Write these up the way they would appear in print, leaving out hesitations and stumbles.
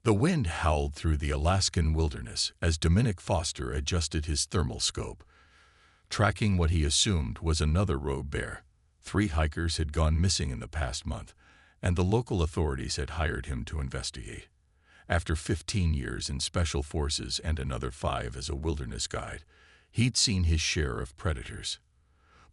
The wind howled through the Alaskan wilderness as Dominic Foster adjusted his thermal scope, tracking what he assumed was another rogue bear. 3 hikers had gone missing in the past month, and the local authorities had hired him to investigate. After 15 years in special forces and another 5 as a wilderness guide, he'd seen his share of predators.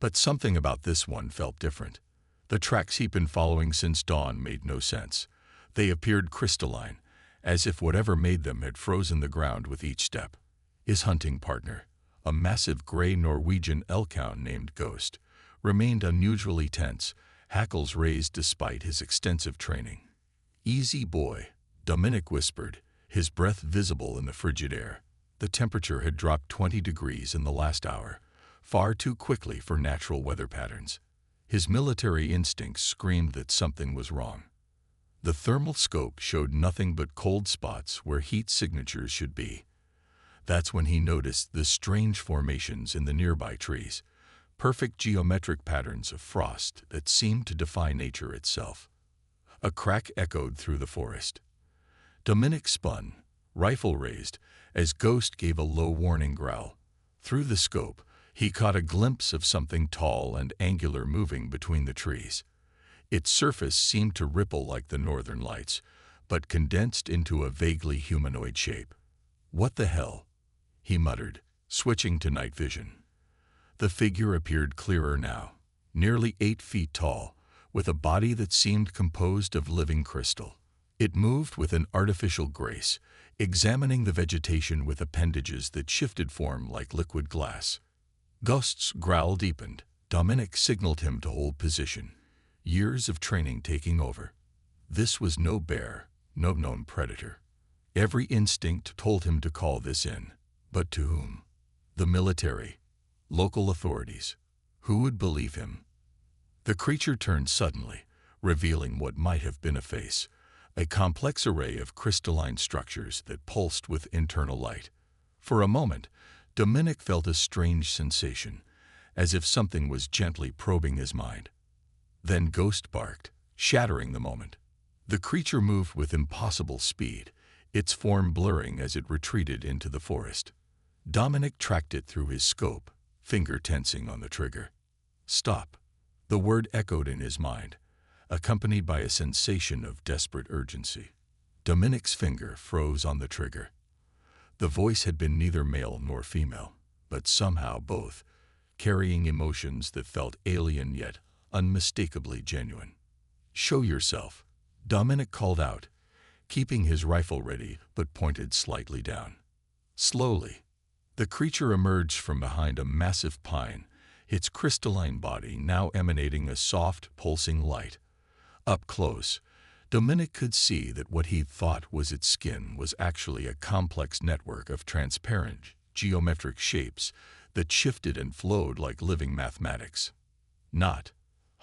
But something about this one felt different. The tracks he'd been following since dawn made no sense. They appeared crystalline, as if whatever made them had frozen the ground with each step. His hunting partner, a massive gray Norwegian elkhound named Ghost, remained unusually tense, hackles raised despite his extensive training. "Easy, boy," Dominic whispered, his breath visible in the frigid air. The temperature had dropped 20 degrees in the last hour, far too quickly for natural weather patterns. His military instincts screamed that something was wrong. The thermal scope showed nothing but cold spots where heat signatures should be. That's when he noticed the strange formations in the nearby trees, perfect geometric patterns of frost that seemed to defy nature itself. A crack echoed through the forest. Dominic spun, rifle raised, as Ghost gave a low warning growl. Through the scope, he caught a glimpse of something tall and angular moving between the trees. Its surface seemed to ripple like the northern lights, but condensed into a vaguely humanoid shape. "What the hell?" he muttered, switching to night vision. The figure appeared clearer now, nearly 8 feet tall, with a body that seemed composed of living crystal. It moved with an artificial grace, examining the vegetation with appendages that shifted form like liquid glass. Ghost's growl deepened. Dominic signaled him to hold position, years of training taking over. This was no bear, no known predator. Every instinct told him to call this in. But to whom? The military, local authorities. Who would believe him? The creature turned suddenly, revealing what might have been a face, a complex array of crystalline structures that pulsed with internal light. For a moment, Dominic felt a strange sensation, as if something was gently probing his mind. Then Ghost barked, shattering the moment. The creature moved with impossible speed, its form blurring as it retreated into the forest. Dominic tracked it through his scope, finger tensing on the trigger. "Stop." The word echoed in his mind, accompanied by a sensation of desperate urgency. Dominic's finger froze on the trigger. The voice had been neither male nor female, but somehow both, carrying emotions that felt alien yet unmistakably genuine. "Show yourself," Dominic called out, keeping his rifle ready but pointed slightly down. Slowly, the creature emerged from behind a massive pine, its crystalline body now emanating a soft, pulsing light. Up close, Dominic could see that what he thought was its skin was actually a complex network of transparent, geometric shapes that shifted and flowed like living mathematics. "Not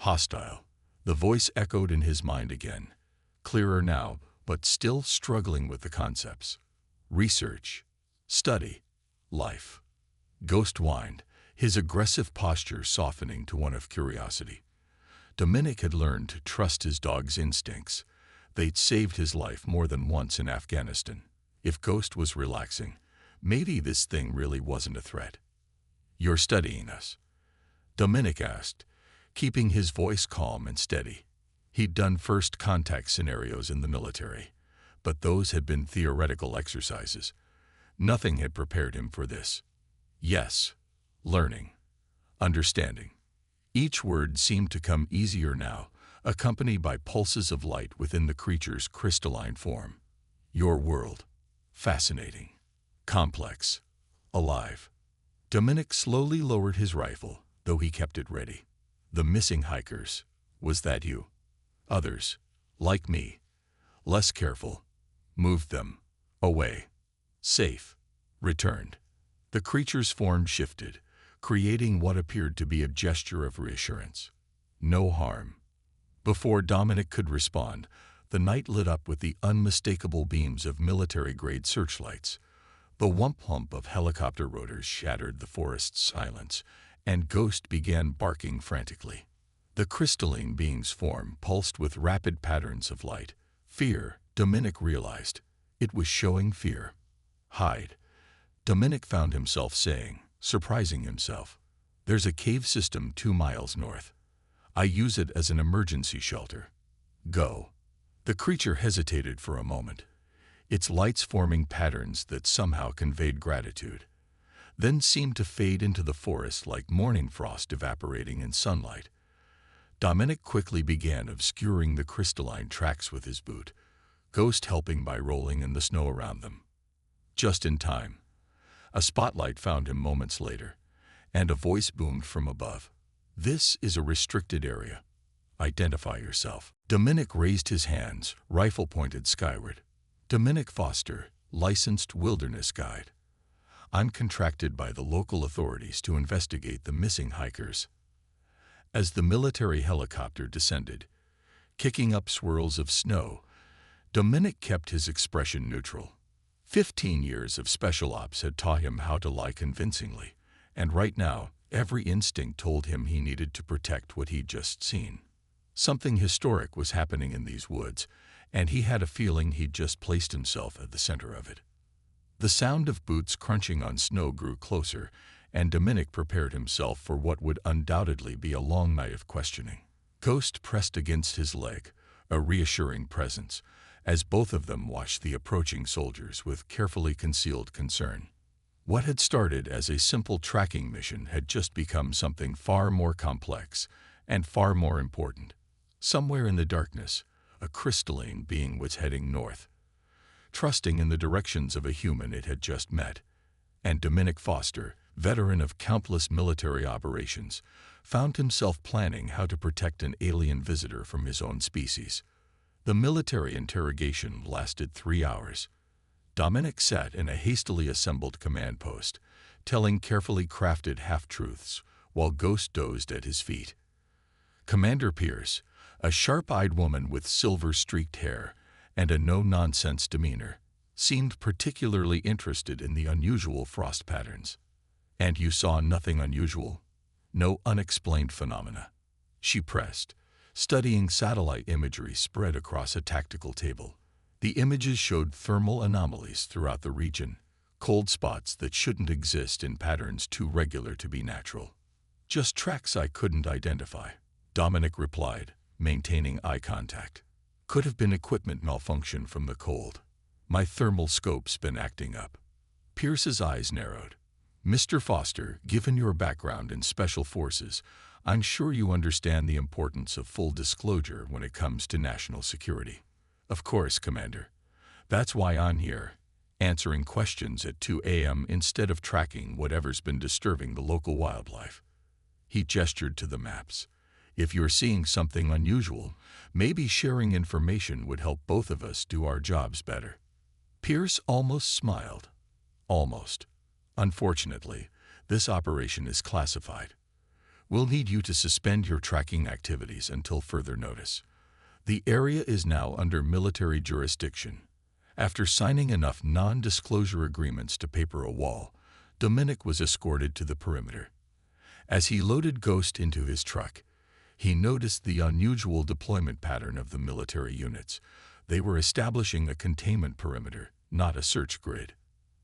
hostile," the voice echoed in his mind again, clearer now, but still struggling with the concepts. "Research, study, life." Ghost whined, his aggressive posture softening to one of curiosity. Dominic had learned to trust his dog's instincts. They'd saved his life more than once in Afghanistan. If Ghost was relaxing, maybe this thing really wasn't a threat. "You're studying us?" Dominic asked, keeping his voice calm and steady. He'd done first contact scenarios in the military, but those had been theoretical exercises. Nothing had prepared him for this. "Yes, learning, understanding." Each word seemed to come easier now, accompanied by pulses of light within the creature's crystalline form. "Your world, fascinating, complex, alive." Dominic slowly lowered his rifle, though he kept it ready. "The missing hikers, was that you?" "Others, like me, less careful, moved them away. Safe, returned." The creature's form shifted, creating what appeared to be a gesture of reassurance. "No harm." Before Dominic could respond, the night lit up with the unmistakable beams of military-grade searchlights. The whump-hump of helicopter rotors shattered the forest's silence, and Ghost began barking frantically. The crystalline being's form pulsed with rapid patterns of light. Fear, Dominic realized, It was showing fear. "Hide," Dominic found himself saying, surprising himself. "There's a cave system 2 miles north. I use it as an emergency shelter. Go." The creature hesitated for a moment, its lights forming patterns that somehow conveyed gratitude, then seemed to fade into the forest like morning frost evaporating in sunlight. Dominic quickly began obscuring the crystalline tracks with his boot, Ghost helping by rolling in the snow around them. Just in time. A spotlight found him moments later, and a voice boomed from above. "This is a restricted area. Identify yourself." Dominic raised his hands, rifle pointed skyward. "Dominic Foster, licensed wilderness guide. I'm contracted by the local authorities to investigate the missing hikers." As the military helicopter descended, kicking up swirls of snow, Dominic kept his expression neutral. 15 years of special ops had taught him how to lie convincingly, and right now, every instinct told him he needed to protect what he'd just seen. Something historic was happening in these woods, and he had a feeling he'd just placed himself at the center of it. The sound of boots crunching on snow grew closer, and Dominic prepared himself for what would undoubtedly be a long night of questioning. Ghost pressed against his leg, a reassuring presence, as both of them watched the approaching soldiers with carefully concealed concern. What had started as a simple tracking mission had just become something far more complex and far more important. Somewhere in the darkness, a crystalline being was heading north, trusting in the directions of a human it had just met. And Dominic Foster, veteran of countless military operations, found himself planning how to protect an alien visitor from his own species. The military interrogation lasted 3 hours. Dominic sat in a hastily assembled command post, telling carefully crafted half-truths, while Ghost dozed at his feet. Commander Pierce, a sharp-eyed woman with silver-streaked hair and a no-nonsense demeanor, seemed particularly interested in the unusual frost patterns. "And you saw nothing unusual? No unexplained phenomena?" she pressed, studying satellite imagery spread across a tactical table. The images showed thermal anomalies throughout the region, cold spots that shouldn't exist in patterns too regular to be natural. "Just tracks I couldn't identify," Dominic replied, maintaining eye contact. "Could have been equipment malfunction from the cold. My thermal scope's been acting up." Pierce's eyes narrowed. "Mr. Foster, given your background in special forces, I'm sure you understand the importance of full disclosure when it comes to national security." "Of course, Commander. That's why I'm here, answering questions at 2 a.m. instead of tracking whatever's been disturbing the local wildlife." He gestured to the maps. "If you're seeing something unusual, maybe sharing information would help both of us do our jobs better." Pierce almost smiled. "Almost. Unfortunately, this operation is classified. We'll need you to suspend your tracking activities until further notice. The area is now under military jurisdiction." After signing enough non-disclosure agreements to paper a wall, Dominic was escorted to the perimeter. As he loaded Ghost into his truck, he noticed the unusual deployment pattern of the military units. They were establishing a containment perimeter, not a search grid.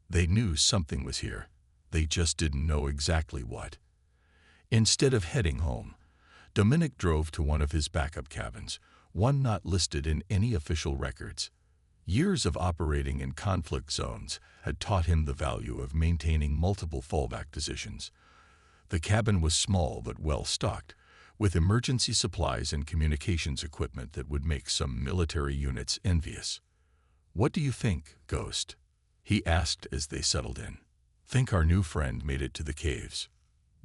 They knew something was here. They just didn't know exactly what. Instead of heading home, Dominic drove to one of his backup cabins, one not listed in any official records. Years of operating in conflict zones had taught him the value of maintaining multiple fallback positions. The cabin was small but well-stocked, with emergency supplies and communications equipment that would make some military units envious. "What do you think, Ghost?" he asked as they settled in. "Think our new friend made it to the caves?"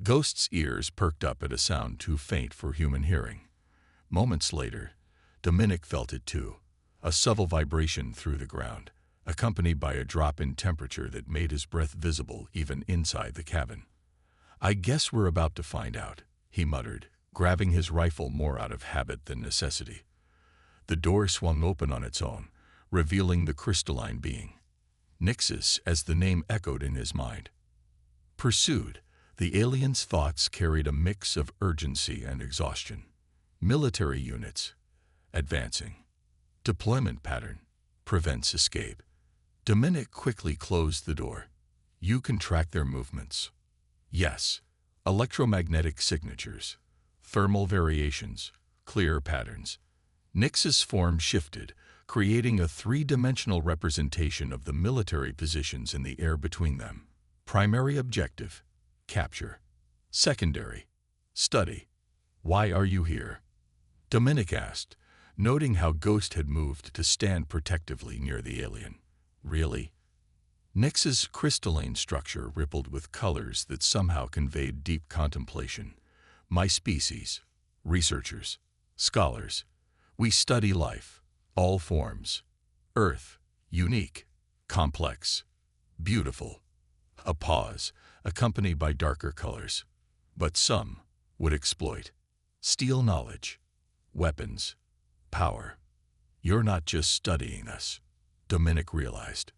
Ghost's ears perked up at a sound too faint for human hearing. Moments later, Dominic felt it too, a subtle vibration through the ground, accompanied by a drop in temperature that made his breath visible even inside the cabin. "I guess we're about to find out," he muttered, grabbing his rifle more out of habit than necessity. The door swung open on its own, revealing the crystalline being. Nixus, as the name echoed in his mind. Pursued, the alien's thoughts carried a mix of urgency and exhaustion. Military units. Advancing. Deployment pattern. Prevents escape. Dominic quickly closed the door. You can track their movements. Yes. Electromagnetic signatures, thermal variations, clear patterns. Nix's form shifted, creating a three-dimensional representation of the military positions in the air between them. Primary objective: capture. Secondary: study. Why are you here? Dominic asked, noting how Ghost had moved to stand protectively near the alien. Really? Nix's crystalline structure rippled with colors that somehow conveyed deep contemplation. My species, researchers, scholars, we study life, all forms. Earth, unique, complex, beautiful. A pause, accompanied by darker colors. But some would exploit, steal knowledge, weapons, power. You're not just studying us, Dominic realized.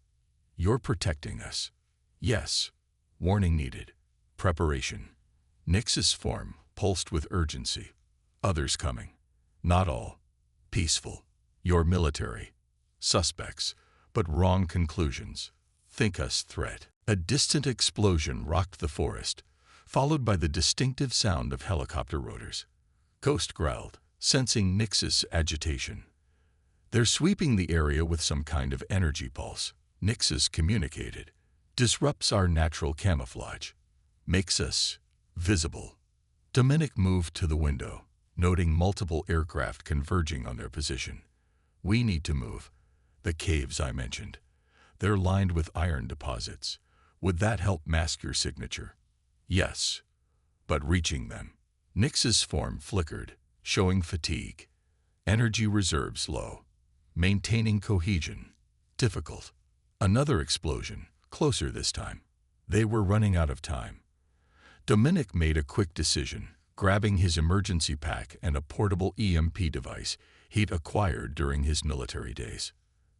You're protecting us. Yes. Warning needed. Preparation. Nix's form pulsed with urgency. Others coming. Not all. Peaceful. You're military. Suspects, but wrong conclusions. Think us threat. A distant explosion rocked the forest, followed by the distinctive sound of helicopter rotors. Ghost growled, sensing Nix's agitation. They're sweeping the area with some kind of energy pulse. Nix's communicated. Disrupts our natural camouflage. Makes us visible. Dominic moved to the window, noting multiple aircraft converging on their position. We need to move. The caves I mentioned. They're lined with iron deposits. Would that help mask your signature? Yes. But reaching them. Nix's form flickered, showing fatigue. Energy reserves low. Maintaining cohesion. Difficult. Another explosion, closer this time. They were running out of time. Dominic made a quick decision, grabbing his emergency pack and a portable EMP device he'd acquired during his military days.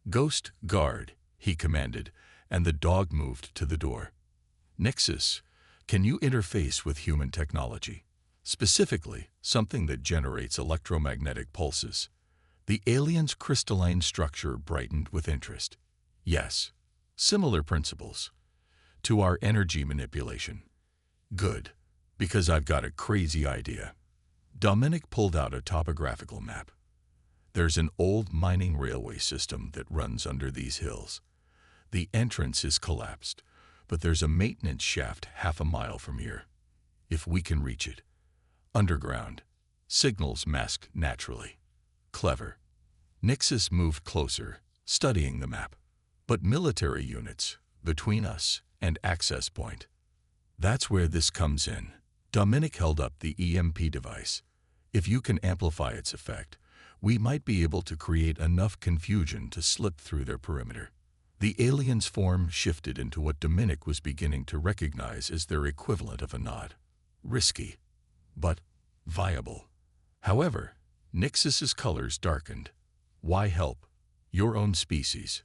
Ghost, guard, he commanded, and the dog moved to the door. Nixus, can you interface with human technology? Specifically, something that generates electromagnetic pulses. The alien's crystalline structure brightened with interest. Yes. Similar principles. To our energy manipulation. Good, because I've got a crazy idea. Dominic pulled out a topographical map. There's an old mining railway system that runs under these hills. The entrance is collapsed, but there's a maintenance shaft half a mile from here. If we can reach it. Underground. Signals masked naturally. Clever. Nixus moved closer, studying the map. But military units, between us and access point. That's where this comes in. Dominic held up the EMP device. If you can amplify its effect, we might be able to create enough confusion to slip through their perimeter. The alien's form shifted into what Dominic was beginning to recognize as their equivalent of a nod. Risky, but viable. However, Nixus's colors darkened. Why help? Your own species.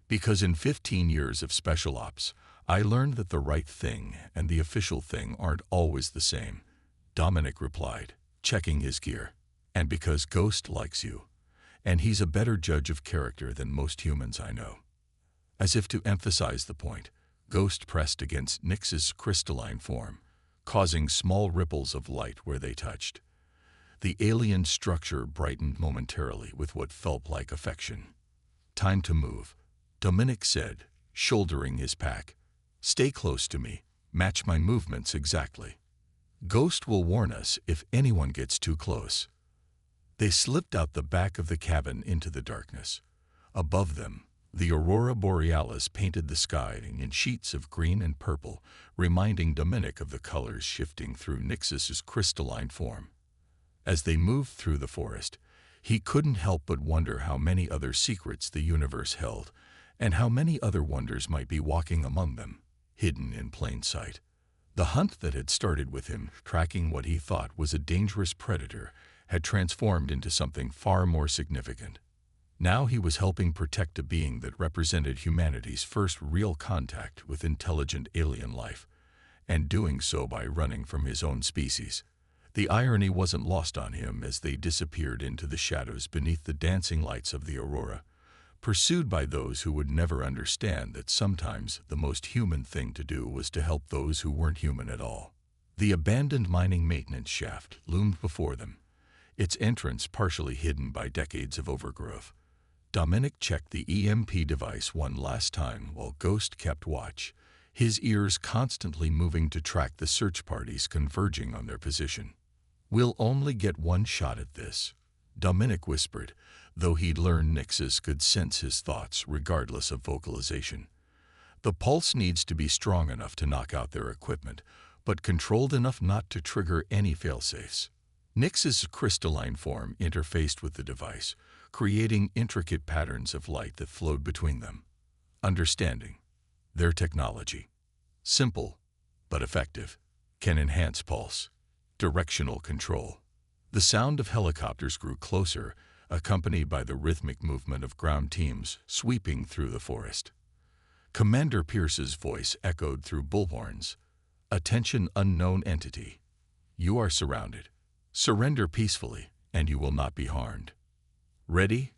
Because in 15 years of special ops, I learned that the right thing and the official thing aren't always the same, Dominic replied, checking his gear. And because Ghost likes you, and he's a better judge of character than most humans I know. As if to emphasize the point, Ghost pressed against Nix's crystalline form, causing small ripples of light where they touched. The alien structure brightened momentarily with what felt like affection. Time to move, Dominic said, shouldering his pack. Stay close to me, match my movements exactly. Ghost will warn us if anyone gets too close. They slipped out the back of the cabin into the darkness. Above them, the aurora borealis painted the sky in sheets of green and purple, reminding Dominic of the colors shifting through Nixus's crystalline form. As they moved through the forest, he couldn't help but wonder how many other secrets the universe held, and how many other wonders might be walking among them, hidden in plain sight. The hunt that had started with him tracking what he thought was a dangerous predator had transformed into something far more significant. Now he was helping protect a being that represented humanity's first real contact with intelligent alien life, and doing so by running from his own species. The irony wasn't lost on him as they disappeared into the shadows beneath the dancing lights of the aurora. pursued by those who would never understand that sometimes the most human thing to do was to help those who weren't human at all. The abandoned mining maintenance shaft loomed before them, its entrance partially hidden by decades of overgrowth. Dominic checked the EMP device one last time while Ghost kept watch, his ears constantly moving to track the search parties converging on their position. "We'll only get one shot at this," Dominic whispered, though he'd learned Nixus could sense his thoughts regardless of vocalization. "The pulse needs to be strong enough to knock out their equipment, but controlled enough not to trigger any failsafes." Nix's crystalline form interfaced with the device, creating intricate patterns of light that flowed between them. Understanding. Their technology, simple but effective, can enhance pulse, directional control. The sound of helicopters grew closer, accompanied by the rhythmic movement of ground teams sweeping through the forest. Commander Pierce's voice echoed through bullhorns. "Attention, unknown entity. You are surrounded. Surrender peacefully, and you will not be harmed." "Ready?"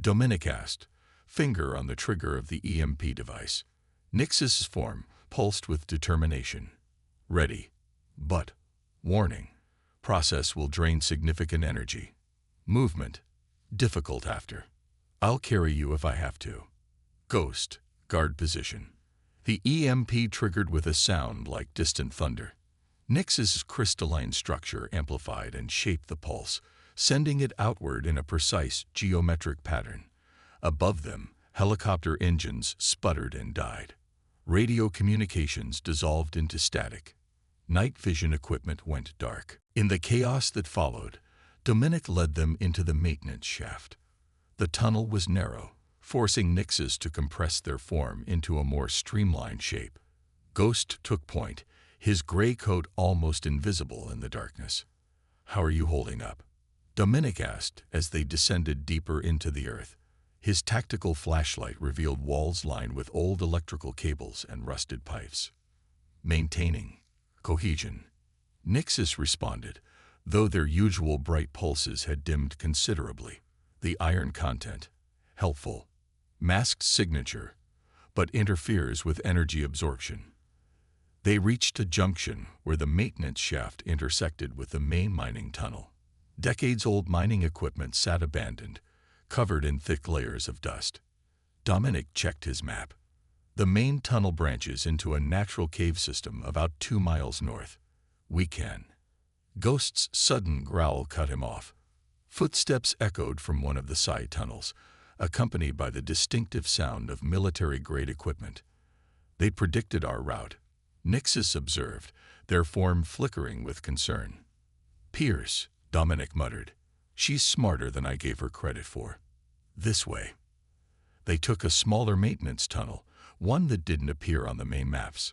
Dominic asked, finger on the trigger of the EMP device. Nix's form pulsed with determination. "Ready. But, warning, process will drain significant energy. Movement, difficult after. I'll carry you if I have to." Ghost, guard position. The EMP triggered with a sound like distant thunder. Nix's crystalline structure amplified and shaped the pulse, sending it outward in a precise geometric pattern. Above them, helicopter engines sputtered and died. Radio communications dissolved into static. Night vision equipment went dark. In the chaos that followed, Dominic led them into the maintenance shaft. The tunnel was narrow, forcing Nixes to compress their form into a more streamlined shape. Ghost took point, his gray coat almost invisible in the darkness. "How are you holding up?" Dominic asked as they descended deeper into the earth. His tactical flashlight revealed walls lined with old electrical cables and rusted pipes. "Maintaining cohesion," Nixus responded, though their usual bright pulses had dimmed considerably. "The iron content, helpful. Masked signature, but interferes with energy absorption." They reached a junction where the maintenance shaft intersected with the main mining tunnel. Decades-old mining equipment sat abandoned, covered in thick layers of dust. Dominic checked his map. The main tunnel branches into a natural cave system about 2 miles north. "We can." Ghost's sudden growl cut him off. Footsteps echoed from one of the side tunnels, accompanied by the distinctive sound of military-grade equipment. "They'd predicted our route," Nixus observed, their form flickering with concern. "Pierce," Dominic muttered. "She's smarter than I gave her credit for." "This way." They took a smaller maintenance tunnel, one that didn't appear on the main maps.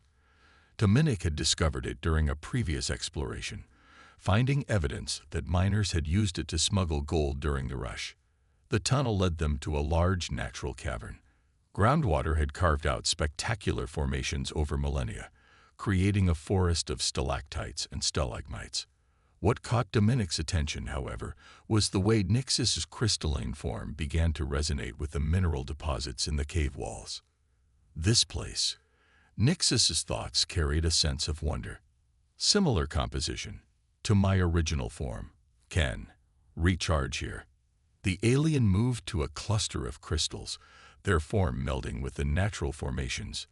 Dominic had discovered it during a previous exploration, finding evidence that miners had used it to smuggle gold during the rush. The tunnel led them to a large natural cavern. Groundwater had carved out spectacular formations over millennia, creating a forest of stalactites and stalagmites. What caught Dominic's attention, however, was the way Nix's crystalline form began to resonate with the mineral deposits in the cave walls. This place, Nix's thoughts carried a sense of wonder. Similar composition to my original form. Can recharge here. The alien moved to a cluster of crystals, their form melding with the natural formations.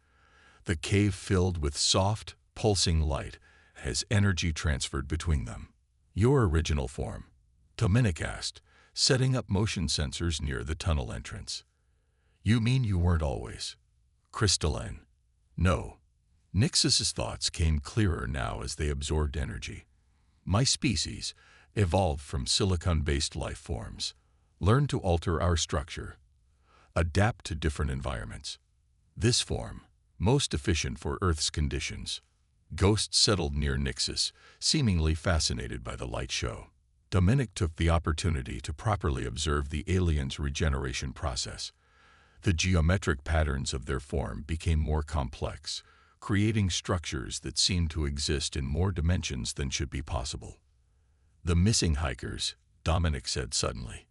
The cave filled with soft, pulsing light as energy transferred between them. "Your original form?" Dominic asked, setting up motion sensors near the tunnel entrance. "You mean you weren't always crystalline?" "No." Nix's thoughts came clearer now as they absorbed energy. "My species evolved from silicon-based life forms, learned to alter our structure, adapt to different environments. This form, most efficient for Earth's conditions." Ghost settled near Nixus, seemingly fascinated by the light show. Dominic took the opportunity to properly observe the alien's regeneration process. The geometric patterns of their form became more complex, creating structures that seemed to exist in more dimensions than should be possible. "The missing hikers," Dominic said suddenly.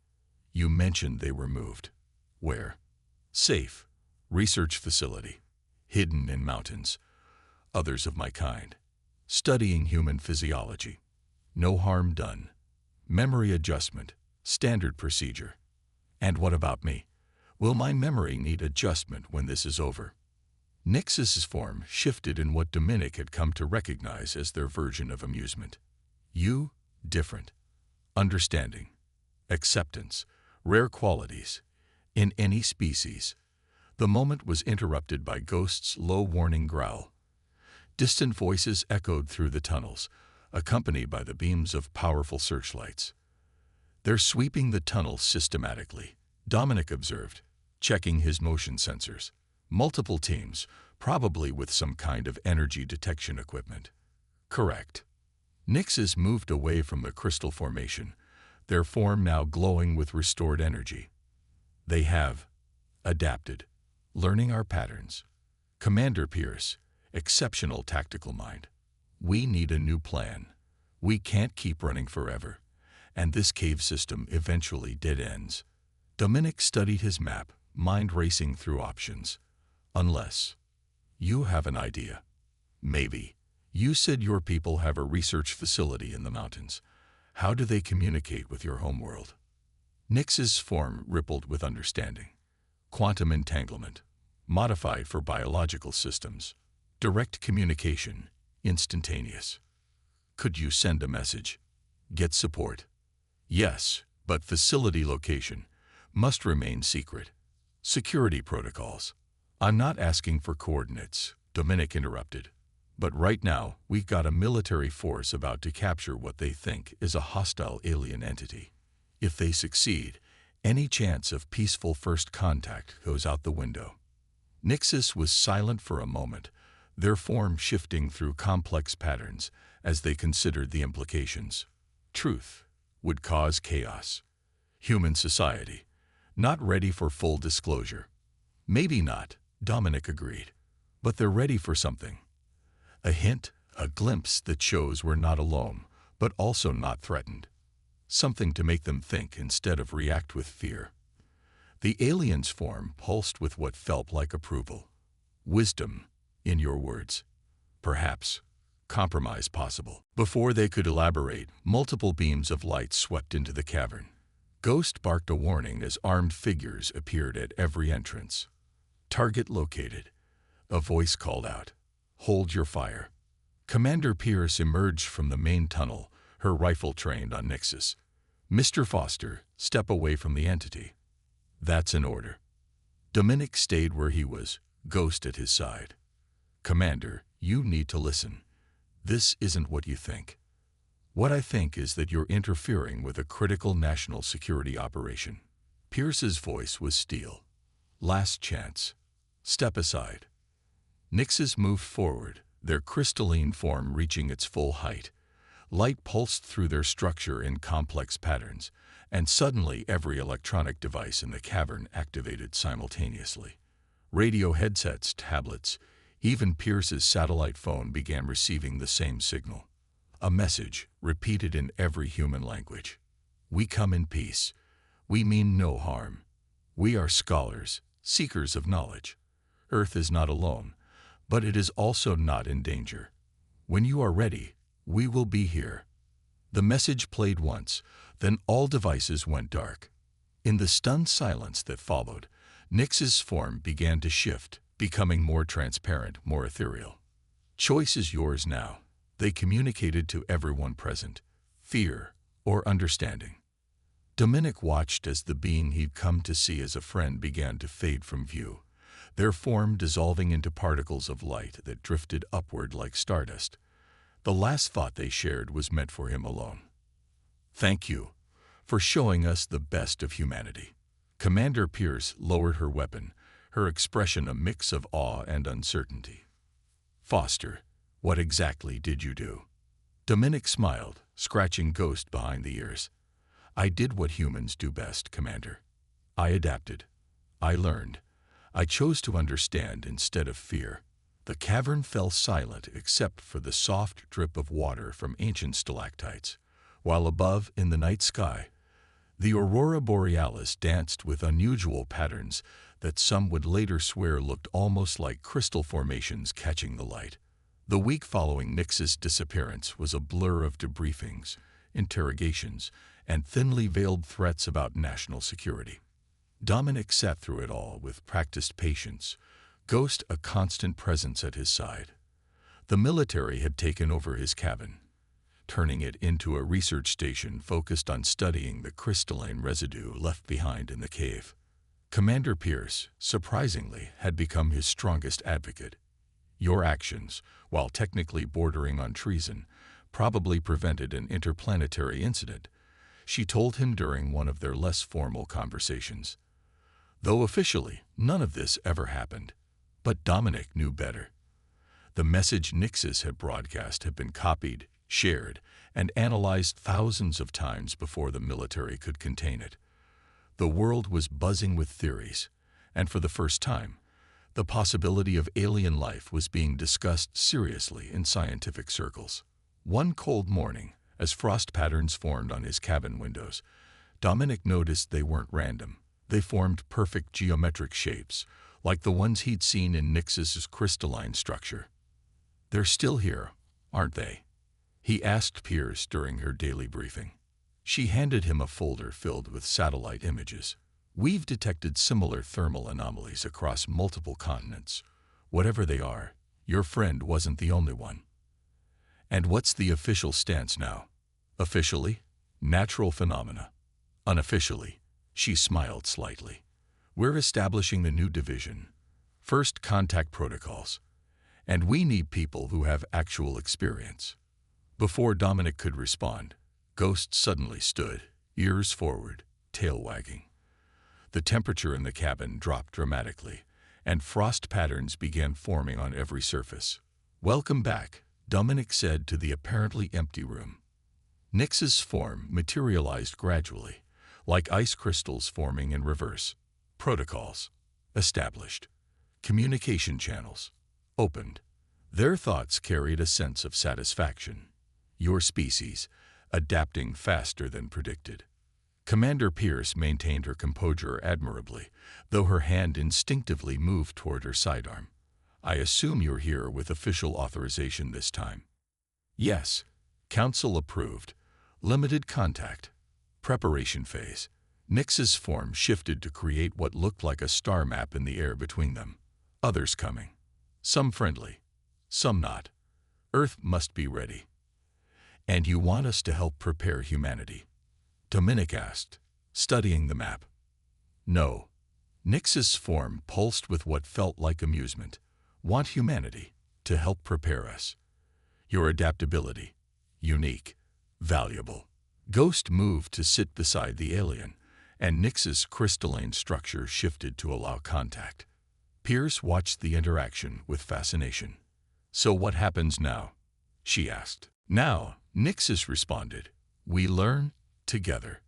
"You mentioned they were moved. Where?" Safe. Research facility. Hidden in mountains. Others of my kind. Studying human physiology. No harm done. Memory adjustment. Standard procedure. And what about me? Will my memory need adjustment when this is over? Nix's form shifted in what Dominic had come to recognize as their version of amusement. You, different. Understanding. Acceptance. Rare qualities. In any species. The moment was interrupted by Ghost's low warning growl. Distant voices echoed through the tunnels, accompanied by the beams of powerful searchlights. They're sweeping the tunnel systematically, Dominic observed, checking his motion sensors. Multiple teams, probably with some kind of energy detection equipment. Correct. Nix's moved away from the crystal formation, their form now glowing with restored energy. They have adapted, learning our patterns. Commander Pierce, exceptional tactical mind. We need a new plan. We can't keep running forever, and this cave system eventually dead ends. Dominic studied his map, mind racing through options. Unless you have an idea. Maybe. You said your people have a research facility in the mountains. How do they communicate with your homeworld? Nix's form rippled with understanding. Quantum entanglement. Modified for biological systems. Direct communication. Instantaneous. Could you send a message? Get support? Yes, but facility location must remain secret. Security protocols. I'm not asking for coordinates, Dominic interrupted. But right now, we've got a military force about to capture what they think is a hostile alien entity. If they succeed, any chance of peaceful first contact goes out the window. Nixus was silent for a moment, their form shifting through complex patterns as they considered the implications. Truth would cause chaos. Human society, not ready for full disclosure. Maybe not, Dominic agreed, but they're ready for something. A hint, a glimpse that shows we're not alone, but also not threatened. Something to make them think instead of react with fear. The alien's form pulsed with what felt like approval. Wisdom, in your words. Perhaps. Compromise possible. Before they could elaborate, multiple beams of light swept into the cavern. Ghost barked a warning as armed figures appeared at every entrance. Target located. A voice called out. Hold your fire. Commander Pierce emerged from the main tunnel, her rifle trained on Nixus. Mr. Foster, step away from the entity. That's an order. Dominic stayed where he was, Ghost at his side. Commander, you need to listen. This isn't what you think. What I think is that you're interfering with a critical national security operation. Pierce's voice was steel. Last chance. Step aside. Nixes moved forward, their crystalline form reaching its full height. Light pulsed through their structure in complex patterns, and suddenly every electronic device in the cavern activated simultaneously. Radio headsets, tablets, even Pierce's satellite phone began receiving the same signal. A message, repeated in every human language. We come in peace. We mean no harm. We are scholars, seekers of knowledge. Earth is not alone, but it is also not in danger. When you are ready, we will be here. The message played once, then all devices went dark. In the stunned silence that followed, Nix's form began to shift, becoming more transparent, more ethereal. Choice is yours now. They communicated to everyone present, fear or understanding. Dominic watched as the being he'd come to see as a friend began to fade from view, their form dissolving into particles of light that drifted upward like stardust. The last thought they shared was meant for him alone. Thank you for showing us the best of humanity. Commander Pierce lowered her weapon, her expression a mix of awe and uncertainty. Foster, what exactly did you do? Dominic smiled, scratching Ghost behind the ears. I did what humans do best, Commander. I adapted. I learned. I chose to understand instead of fear. The cavern fell silent except for the soft drip of water from ancient stalactites, while above, in the night sky, The aurora borealis danced with unusual patterns that some would later swear looked almost like crystal formations catching the light. The week following Nix's disappearance was a blur of debriefings, interrogations, and thinly veiled threats about national security. Dominic sat through it all with practiced patience, Ghost a constant presence at his side. The military had taken over his cabin, turning it into a research station focused on studying the crystalline residue left behind in the cave. Commander Pierce, surprisingly, had become his strongest advocate. Your actions, while technically bordering on treason, probably prevented an interplanetary incident, she told him during one of their less formal conversations. Though officially, none of this ever happened. But Dominic knew better. The message Nix's had broadcast had been copied, shared, and analyzed thousands of times before the military could contain it. The world was buzzing with theories, and for the first time, the possibility of alien life was being discussed seriously in scientific circles. One cold morning, as frost patterns formed on his cabin windows, Dominic noticed they weren't random. They formed perfect geometric shapes, like the ones he'd seen in Nix's crystalline structure. "They're still here, aren't they?" he asked Pierce during her daily briefing. She handed him a folder filled with satellite images. "We've detected similar thermal anomalies across multiple continents. Whatever they are, your friend wasn't the only one." "And what's the official stance now?" "Officially, natural phenomena. Unofficially," she smiled slightly, "we're establishing the new division, First Contact Protocols, and we need people who have actual experience." Before Dominic could respond, Ghost suddenly stood, ears forward, tail wagging. The temperature in the cabin dropped dramatically, and frost patterns began forming on every surface. "Welcome back," Dominic said to the apparently empty room. Nix's form materialized gradually, like ice crystals forming in reverse. Protocols established. Communication channels opened. Their thoughts carried a sense of satisfaction. Your species, adapting faster than predicted. Commander Pierce maintained her composure admirably, though her hand instinctively moved toward her sidearm. "I assume you're here with official authorization this time." "Yes." Council approved. Limited contact. Preparation phase. Nix's form shifted to create what looked like a star map in the air between them. Others coming. Some friendly. Some not. Earth must be ready. "And you want us to help prepare humanity?" Dominic asked, studying the map. "No." Nix's form pulsed with what felt like amusement. "Want humanity to help prepare us. Your adaptability, unique, valuable." Ghost moved to sit beside the alien, and Nix's crystalline structure shifted to allow contact. Pierce watched the interaction with fascination. "So what happens now?" she asked. "Now," Nix's responded, "we learn together.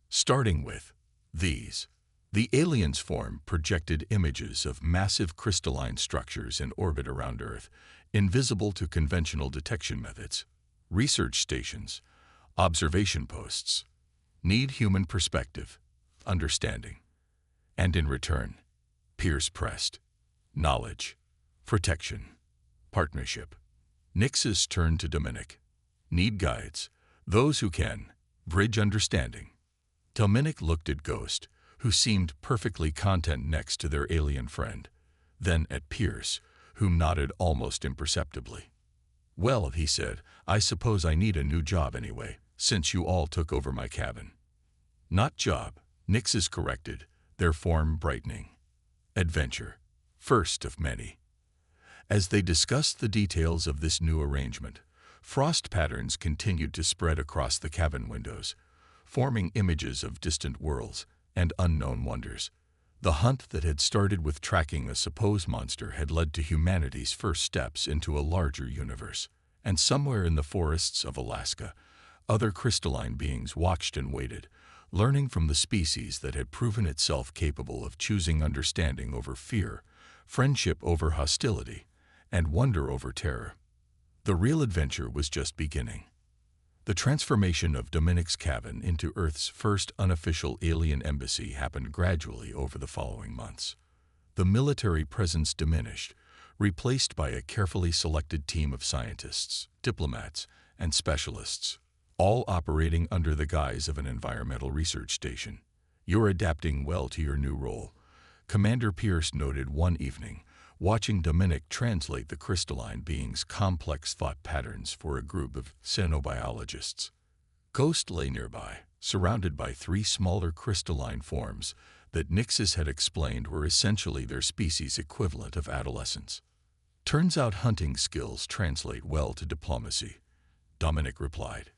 Starting with these." The alien's form projected images of massive crystalline structures in orbit around Earth, invisible to conventional detection methods. Research stations, observation posts, need human perspective, understanding. And in return, Pierce pressed. Knowledge, protection, partnership. Nix's turned to Dominic. Need guides, those who can, bridge understanding. Dominic looked at Ghost, who seemed perfectly content next to their alien friend, then at Pierce, who nodded almost imperceptibly. "Well," he said, "I suppose I need a new job anyway, since you all took over my cabin." "Not job," Nix's corrected, their form brightening. "Adventure, first of many." As they discussed the details of this new arrangement, frost patterns continued to spread across the cabin windows, forming images of distant worlds and unknown wonders. The hunt that had started with tracking a supposed monster had led to humanity's first steps into a larger universe, and somewhere in the forests of Alaska, other crystalline beings watched and waited, learning from the species that had proven itself capable of choosing understanding over fear, friendship over hostility, and wonder over terror. The real adventure was just beginning. The transformation of Dominic's cabin into Earth's first unofficial alien embassy happened gradually over the following months. The military presence diminished, replaced by a carefully selected team of scientists, diplomats, and specialists, all operating under the guise of an environmental research station. "You're adapting well to your new role," Commander Pierce noted one evening, watching Dominic translate the crystalline being's complex thought patterns for a group of xenobiologists. Ghost lay nearby, surrounded by 3 smaller crystalline forms that Nixis had explained were essentially their species' equivalent of adolescents. "Turns out hunting skills translate well to diplomacy," Dominic replied.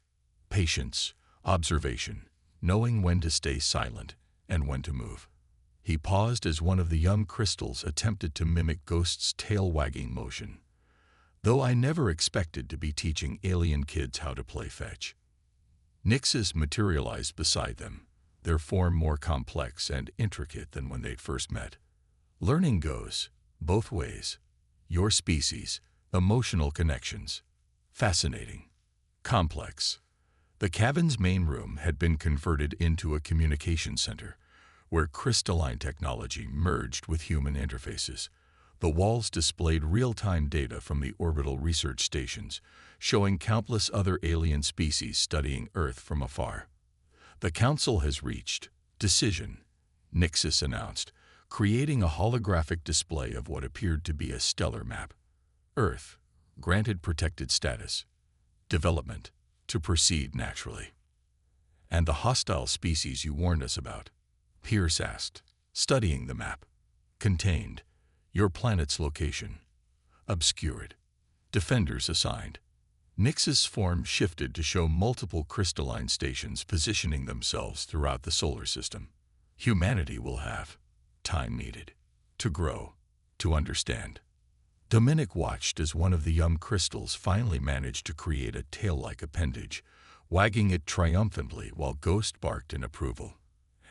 "Patience, observation, knowing when to stay silent and when to move." He paused as one of the young crystals attempted to mimic Ghost's tail-wagging motion. "Though I never expected to be teaching alien kids how to play fetch." Nixis materialized beside them, their form more complex and intricate than when they'd first met. "Learning goes both ways. Your species, emotional connections. Fascinating. Complex." The cabin's main room had been converted into a communication center, where crystalline technology merged with human interfaces. The walls displayed real-time data from the orbital research stations, showing countless other alien species studying Earth from afar. "The Council has reached decision," Nixis announced, creating a holographic display of what appeared to be a stellar map. "Earth, granted protected status. Development, to proceed naturally." "And the hostile species you warned us about?" Pierce asked, studying the map. "Contained. Your planet's location. Obscured. Defenders assigned." Nix's form shifted to show multiple crystalline stations positioning themselves throughout the solar system. "Humanity will have time needed to grow, to understand." Dominic watched as one of the young crystals finally managed to create a tail-like appendage, wagging it triumphantly while Ghost barked in approval.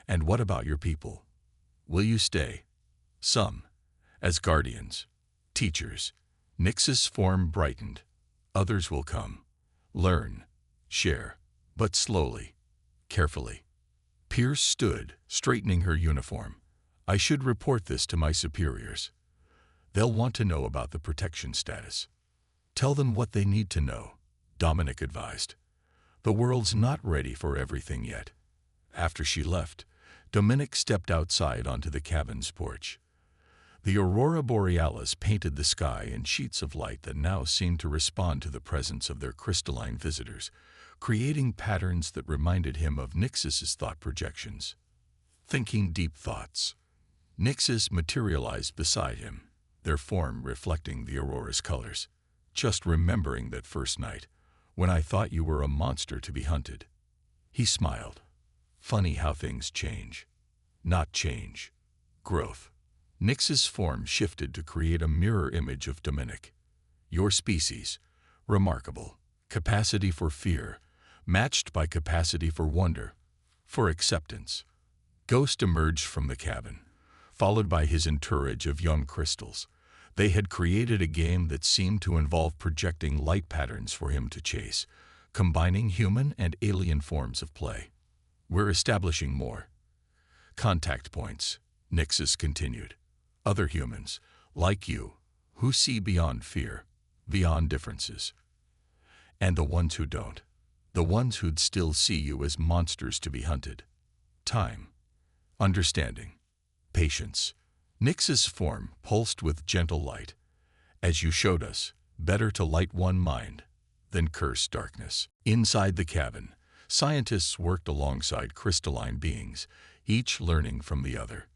"And what about your people? Will you stay?" "Some, as guardians, teachers." Nix's form brightened. "Others will come, learn, share, but slowly, carefully." Pierce stood, straightening her uniform. "I should report this to my superiors. They'll want to know about the protection status." "Tell them what they need to know," Dominic advised. "The world's not ready for everything yet." After she left, Dominic stepped outside onto the cabin's porch. The aurora borealis painted the sky in sheets of light that now seemed to respond to the presence of their crystalline visitors, creating patterns that reminded him of Nixis's thought projections. Thinking deep thoughts. Nixis materialized beside him, their form reflecting the aurora's colors. "Just remembering that first night, when I thought you were a monster to be hunted." He smiled. "Funny how things change." "Not change. Growth." Nix's form shifted to create a mirror image of Dominic. "Your species, remarkable. Capacity for fear, matched by capacity for wonder, for acceptance." Ghost emerged from the cabin, followed by his entourage of young crystals. They had created a game that seemed to involve projecting light patterns for him to chase, combining human and alien forms of play. "We're establishing more contact points," Nixis continued. "Other humans, like you, who see beyond fear, beyond differences. And the ones who don't. The ones who'd still see you as monsters to be hunted. Time. Understanding. Patience." Nix's form pulsed with gentle light. "As you showed us, better to light one mind than curse darkness." Inside the cabin, scientists worked alongside crystalline beings, each learning from the other.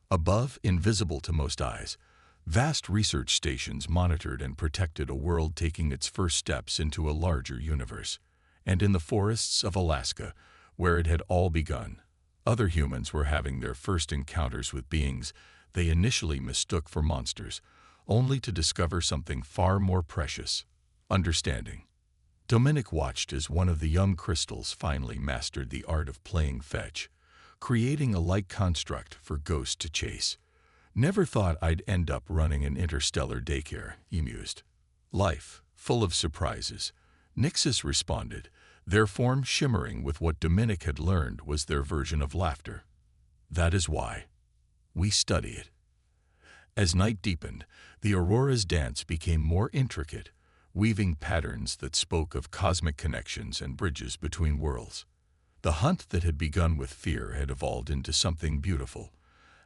Above, invisible to most eyes, vast research stations monitored and protected a world taking its first steps into a larger universe. And in the forests of Alaska, where it had all begun, other humans were having their first encounters with beings they initially mistook for monsters, only to discover something far more precious: understanding. Dominic watched as one of the young crystals finally mastered the art of playing fetch, creating a light construct for Ghost to chase. "Never thought I'd end up running an interstellar daycare," he mused. "Life, full of surprises," Nixis responded, their form shimmering with what Dominic had learned was their version of laughter. That is why we study it. As night deepened, the aurora's dance became more intricate, weaving patterns that spoke of cosmic connections and bridges between worlds. The hunt that had begun with fear had evolved into something beautiful,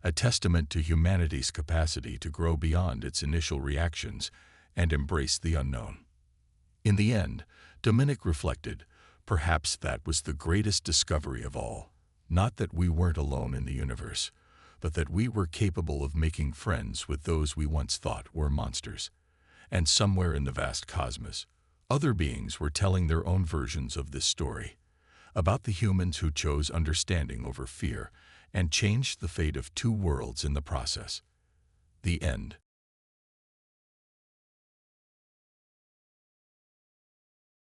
a testament to humanity's capacity to grow beyond its initial reactions and embrace the unknown. In the end, Dominic reflected, perhaps that was the greatest discovery of all, not that we weren't alone in the universe, but that we were capable of making friends with those we once thought were monsters. And somewhere in the vast cosmos, other beings were telling their own versions of this story, about the humans who chose understanding over fear and changed the fate of two worlds in the process. The end.